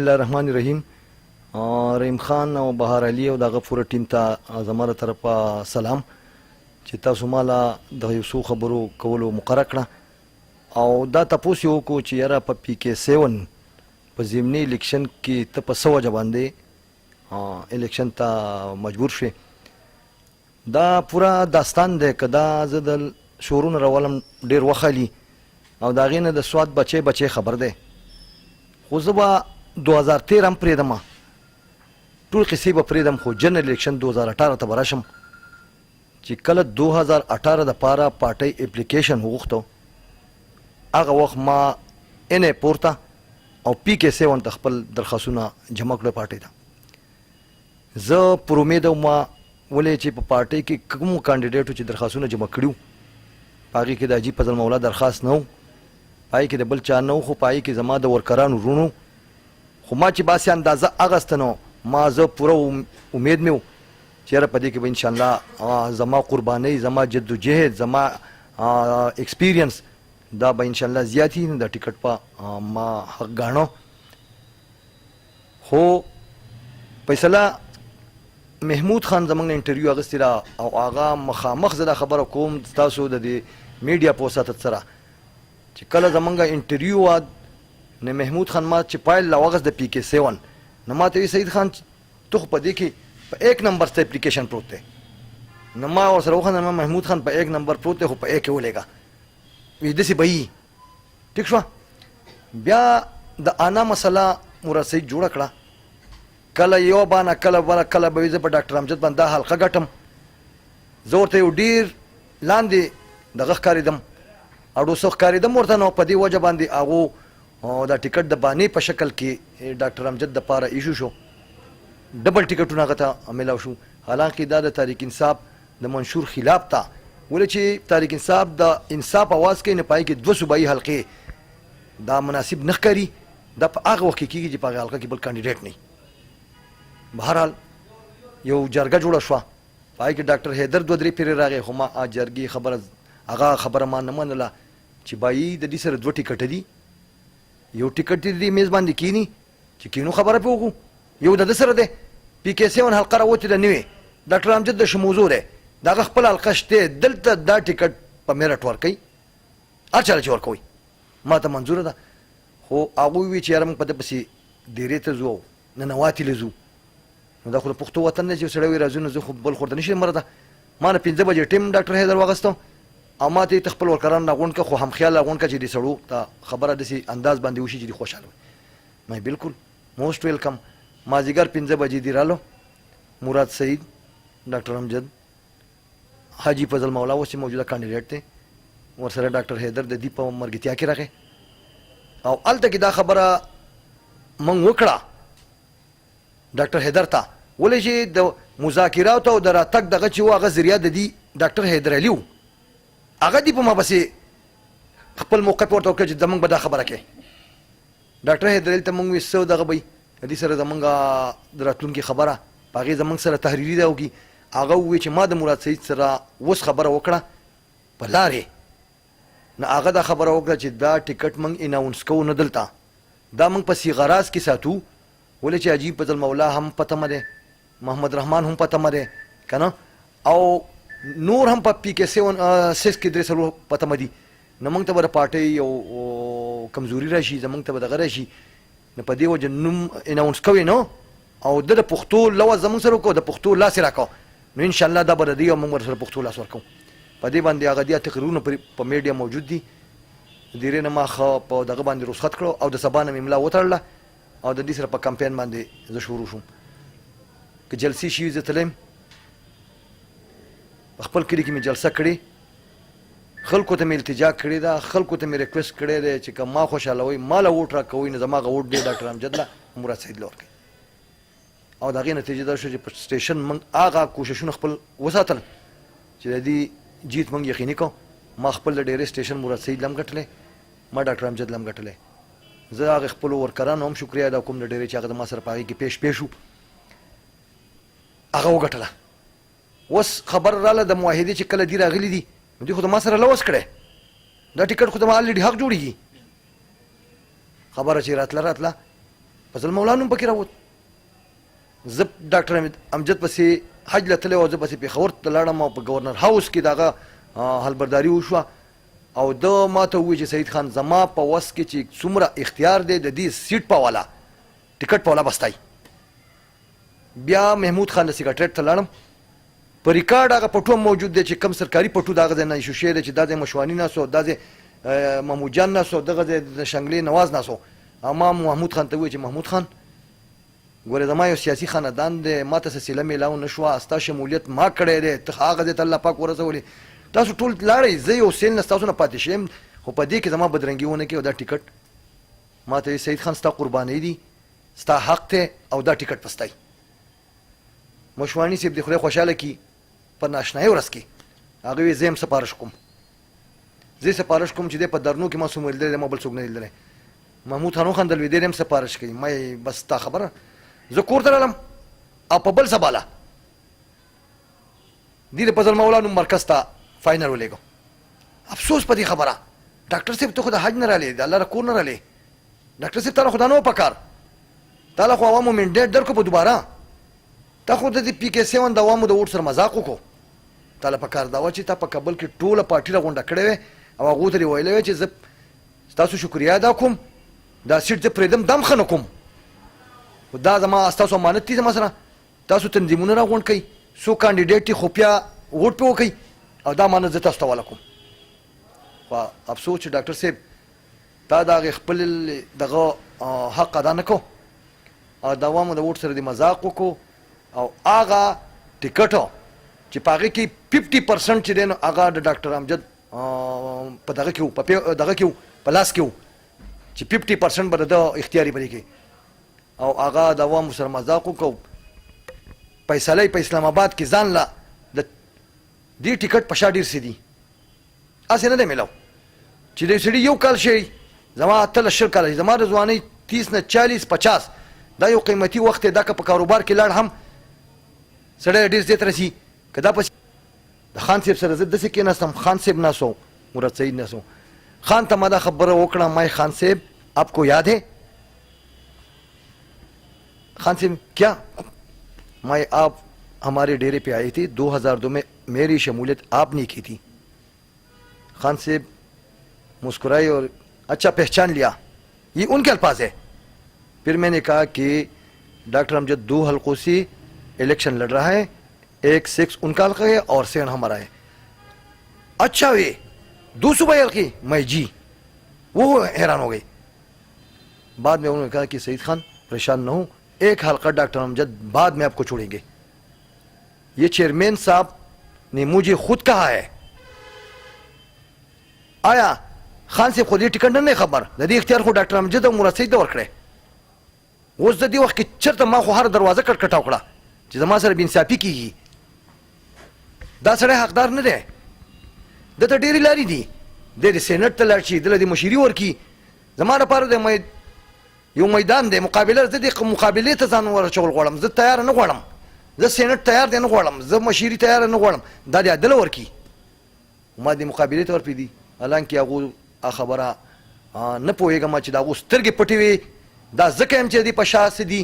الله الرحمن الرحیم. رحیم خان او بهار علي او دغه پوره ټیم ته زما له طرفه سلام چې تاسو مالا د یو څو خبرو کولو مقرره کړه او دا تپوس یې وکړو چې یاره په پی کې 7 په ضمني الیکشن کې ته په څه وجه باندې الیکشن ته مجبور شوې. دا پوره داستان دی که دا زه د شورونه راولم ډېر وخالي او د هغې نه د سوات بچی خبر دی، خو زه به 2013 هم پرېږدم، ټول قصې به پرېږدم، خو جنرال الیکشن 2018 ته به راشم چې کله 2018 دپاره پارټۍ اپلیکیشن وغوښتو هغه وخت ما انې پورته او پی کې 7 ته خپل درخواستونه جمع کړل پارټۍ ته. زه پر امید وم ولې چې په پارټۍ کې کوم کاندیډیټو چې درخواستونه جمع کړي په هغې کې د حاجي فضل مولا درخواست نه و، په هغې کې د بل چا نه و، خو په هغې کې زما د ورکرانو وروڼو، خو ما چې باسې اندازه اخیسته نو ما زه پوره امید مې و چې یاره په دې کې به انشاءالله زما قربانۍ، زما جدوجهد، زما ایکسپیرینس دا به انشاءالله زیات وي، د ټکټ په ما حق ګاڼو. خو فیصله محمود خان زموږ نه انټرویو اخیستې ده او هغه مخامخ زه دا خبره کوم تاسو د دې میډیا په وساتت سره چې کله زموږ انټرویو وه نو محمود خان ما چې پایل راواغست د پی کې 7 نو ما ته وی سعید خان تو خو په دې کې په 1 نمبر ته اپلیکیشن پروت دی. نو ما ورسره وخندل، محمود خان په 1 نمبر پروت دی خو په 1 کې ولېږه، وی داسې به وي. ټیک شوه. بیا د انا مسله مراد سعید جوړه کړه، کله یو بانه کله بله کله به وي زه په ډاکټر امجد باندې دا حلقه ګټم. زه ورته یو ډېر لاندې دغه ښکارېدم اډو څه ښکارېدم ورته، نو په دې وجه باندې هغو دا ټکټ د بانې په شکل کې ډاکټر امجد دپاره ایشو شو، ډبل ټکټونه هغه ته میلاو شو. حالانکې دا د تحریک انصاف د منشور خلاف ته، ولې چې تحریک انصاف د انصاف اواز کوي، نه په هغې کې 2 صوبایي حلقې دا مناسب نه ښکاري. دا په هغه وخت کې کېږي چې په هغې حلقه کې بل کاندیډیټ نه وي. بهرحال یو جرګه جوړه شوه، په هغې کې ډاکټر حیدر 2-3 پیرې راغی، خو ما جرګې هغه خبره ما نه منله چې بایي د دې سره 2 ټکټه دي، یو ټکټ دې د دې میز باندې کینی چې کینو خبره پې وکړو، یو د ده سره دی. پی کې 7 حلقه راوتې ده نوې، ډاکټر امجد د شموزو دی، د هغه خپل حلقه شته، دلته دا ټکټ په میرټ ورکوي، هر چاله چې ورکوي ما ته منظوره ده. خو هغوی وی چې یاره موږ په ده پسې ډېرې ته ځو او ننواتې له ځو، نو دا خو د پښتو وطن نه چې سړی وایي راځو، نو زه خو بل خورته نه شم مرده. ما نه 5 بجې ټیم ډاکټر حیدر واغسته او ما ته یې خپل ورکران راغونډ کړه، خو همخیال راغونډ کړه چې دې سړو ته خبره داسې انداز باندې وشي چې دې خوشحاله وي. ما بالکل موسټ ویلکم. مازدیګر 5 بجې دې رالو، مراد سعید، ډاکټر امجد، حاجي فضل مولا اوس چې موجوده کاندیډیټ دی، ورسره ډاکټر حیدر د دې په مرګتیا کې راغی او هلته کې دا خبره موږ وکړه ډاکټر حیدر ته، ولې چې د مذاکراتو او د راتګ دغه چې و هغه ذریعه د دې ډاکټر حیدر علي و، هغه دې په ما پسې خپل موقف ورته وکړه چې زموږ به دا خبره کوې. ډاکټر حیدر علي ته موږ وایي څه دغه به د دې سره زموږ د راتلونکي خبره په هغې زموږ سره تحریري ده وکړي. هغه ووایي چې ما د مراد سعید سره اوس خبره وکړه په لارې، نو هغه دا خبره وکړه چې دا ټکټ موږ اناونس کوو نه دلته، دا موږ په صیغه راز کې ساتو، ولې چې عجیب فضل مولا هم پته مه دی، محمد رحمان هم پته مه دی که نه، او نور هم په پی کې 6 کې 3 څلور پته مه دي، نو موږ ته به د پارټۍ یو کمزوري راشي، زموږ ته به دغه راشي، نو په دې وجه نوم اناونس کوې نو او د پښتو لوز زموږ سره وکړو، د پښتو لاس یې راکړو، نو انشاءالله دا به د دې او موږ ورسره پښتو لاس ورکوو. په دې باندې هغه دیا تقریرونه په میډیا موجود دي، د دې نه ما ښه په دغه باندې رخصت کړو او د سبا نه مې ملا وتړله او د دې سره په کمپین باندې زه شروع شوم. که جلسې شوي زه تلم، په خپل کلي کې مې جلسه کړې، خلکو ته مې التجا کړې ده، خلکو ته مې ریکویسټ کړی دی چې که ما خوشحالوئ ما له ووټ راکوئ، نو زما هغه ووټ دی ډاکټر امجد له مراد سعید له ورکوئ. او د هغې نتیجه دا شوه چې په سټیشن موږ هغه کوششونه خپل وساتل چې د دې جیت موږ یقیني کړو. ما خپل د ډېرې سټیشن مراد سعید له هم ګټلی، ما ډاکټر امجد له هم ګټلی. زه هغې خپلو ورکرانو هم شکریه ادا کوم د ډېرې چې هغه د ما سره په هغې کې پیش شو، هغه وګټله. اوس خبر راله د معاهدې چې کله دي راغلي دي، نو دوی خو د ما سره لوس کړی، دا ټکټ خو د ما الریډي حق جوړېږي. خبره چې راتله فضل مولا نوم پکې راووت. زه ډاکټر امجد پسې حج له تللی و، زه پسې پېښور ته لاړم او په ګورنر هاوس کې د هغه حلبرداري وشوه او ده ما ته ووایي چې سعید خان زما په وس کې چې څومره اختیار دی د دې سیټ په والا ټکټ په والا بستای. بیا محمود خان د سیکرټریټ ته لاړم، په ریکارډ هغه پټو موجود دی چې کم سرکاري پټو د هغه ځای نه ایشو شوی دی چې دا ځای مشواني ناست دا ځای محمود جان ناست دغه ځای د شنګلې نواز ناست. ما محمود خان ته ووایي چې محمود خان ګورې زما یو سیاسي خاندان دی، ما ته څه سیله میلاو نه شوه، ستا شمولیت ما کړی دی، ته هغه ځای ته الله پاک ورسولې، تاسو ټول لاړئ، زه یو سیل نه ستاسو نه پاتې شم، خو په دې کې زما بدرنګي ونه کړي او دا ټیکټ ما ته سعید خان ستا قربانۍ دي، ستا حق دی او دا ټیکټ پستی. مشواني صاحب د خدای خوشحاله کړي په ناشنایي ورځ کې هغه وایي زه یم سپارش کوم، زه سپارش کوم چې دی په درنو کې ما څومره لیدلی دی ما بل څوک نه لیدلی. محمود خان وخندل وایي دی هم سپارش کوي. ما بس ستا خبره، زه کور ته رالم او په بل سباله دې د فضل مولا نوم مرکز ته فاینل ولېږو. افسوس په دې خبره، ډاکټر صاحب ته خو د حج نه رالې، د الله د کور نه رالې، ډاکټر صاحب تا له خو دا نه و پکار، تا له خو عوامو منډیټ درکړو په دوباره، تا خو د دې پي کې 7 د عوامو د ووټ سره مذاق وکړو، تا له پکار دا وه چې تا په کابل کې ټوله پارټي راغونډه کړې وې او هغو ته دې ویلی وې چې زه ستاسو شکریه ادا کوم، دا سیټ زه پرېږدم دم ښه نه کوم، خو دا زما ستاسو امانت دي زما سره، تاسو تنظیمونه راغونډ کړئ، څو کانډیډیټ دي خو بیا ووټ پې وکړئ او دا امانت زه تاسو ته حواله کوم. خو افسوس چې ډاکټر صاحب تا د هغې خپل دغه حق ادا نه کړو او د عوامو د ووټ سره دې مذاق وکړو او هغه ټیکټ چې په هغې کې 50% چې دی نو هغه د ډاکټر امجد په دغه کې و په دغه کې و په لاس کې و چې 50% به د ده اختیاري به دی او هغه د عوامو سره مذاق وکړو. فیصله په اسلام آباد کې ځان له د دې ټیکټ په شا ډېر څه دي، هسې نه دی میلاو چې د یو سړي یو کال شي، زما 18 کاله شي، زما د ځوانۍ 30 نه 40 50 دا یو قیمتي وخت دی، دا که په کاروبار کې لاړ هم سړی ډېر زیات رسي. که دا پس د خان صاحب سره زه داسې کېناستم، خان صاحب ناست و، مراد سعید ناست و، خان ته ما دا خبره وکړه، ما خان صاحب آپ کو یاد ہے؟ خان صاحب کیا؟ میں آپ ہمارے ڈیرے پہ آئے تھے 2002 میں، میری شمولیت آپ نے کی تھی. خان صاحب مسکرائے اور اچھا پہچان لیا، یہ ان کے الفاظ ہے. پھر میں نے کہا کہ ڈاکٹر امجد 2 حلقوں سے الیکشن لڑ رہا ہے، ایک 6 ان کا حلقہ ہے اور 7 ہمارا ہے. اچھا یہ 2 صوبائی حلقے؟ میں جی، وہ حیران ہو گئی. بعد میں انہوں نے کہا کہ سعید خان پریشان نہ ہوں، ایک حلقہ ڈاکٹر امجد بعد میں آپ کو چھوڑیں گے. یہ چیئرمین صاحب نے مجھے خود کہا ہے. آیا خان صاحب خود یہ ټیکټ نه خبر د دې اختیار خو ډاکټر امجد او مراد سعید ته ورکړی. اوس د دې وخت کې چېرته ما خو هر دروازه کټکټاو کړه چې زما سره بېانصافي کېږي. دا سړی حقدار نه دی، ده ته ډېرې لارې دي، دی د سینټ ته لاړ شي، دله دې مشري ورکړي. زما لپاره د یو میدان دی مقابله، زه دې مقابلې ته ځان ورچول غواړم، زه تیاره نه غواړم، زه سینټ تیار دی نه غواړم، زه مشري تیاره نه غواړم، دا دې عدله ورکړي. ما دې مقابلې ته ورپرېږدي، حالانکې هغو خبره نه پوهېږم چې د هغو سترګې پټې وې. دا ځکه یم چې د دې په شا څه دي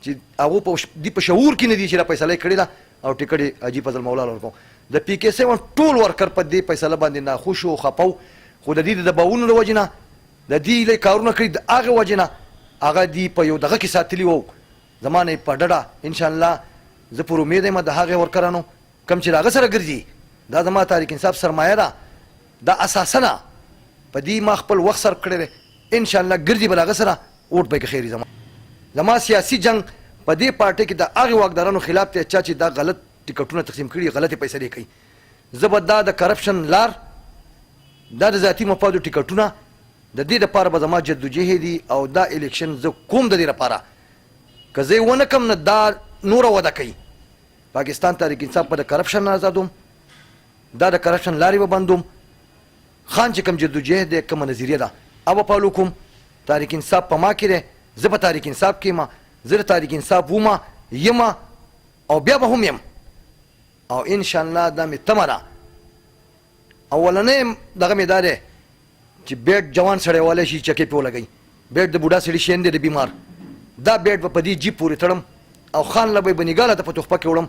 چې هغو دې په شعور کې نه دي چې دا فیصله یې کړې ده او ټیکټ یې حاجي فضل مولا له ورکوم. د پي کې 7 ټول ورکر په دې فیصله باندې ناخوش و، خفه و، خو د دې د دباوونو د وجې نه، د دې لږ کارونه کړي د هغې وجې نه هغه دې په یو دغه کې ساتلي وو. زما نه یې په ډډه انشاءالله زه پر امید یم د هغې ورکرانو کوم چې د هغه سره ګرځي، دا زما تحریک انصاف سرمایه ده، دا اساسه ده، په دې ما خپل وخت صرف کړی دی، انشاءالله ګرځي به له هغه سره ووټ به یې خیري. زما سیاسي جنګ په دې پارټۍ کې د هغې واکدارانو خلاف دی چا چې دا غلط ټیکټونه تقسیم کړي، غلطې فیصلې کوي. زه به دا د کرپشن لار، دا د ذاتي مفادو ټیکټونه، د دې دپاره به زما جدوجهد دي او دا الیکشن زه کوم د دې لپاره که زه یې ونه کړم نه دا نوره وده کوي. پاکستان تحریک انصاف به د کرپشن نه آزادوم، دا د کرپشن لارې به بندوم. خان چې کوم جدوجهد دی، کومه نظریه ده، هغه به فالو کوم. تحریک انصاف په ما کې دی، زه په تحریک انصاف کې یم، زه د تحریک انصاف ومه یم او بیا به هم یم او انشاءالله دا مې تمه ده. اولنی دغه مې دا دی چې بیټ جوان سړی والی شي چکې پې ولګوي، بیټ د بوډا سړي شین دی د بیمار، دا بیټ به په دې جیب پورې تړم او خان له به یې بنیګاله ته په تحفه کې وړم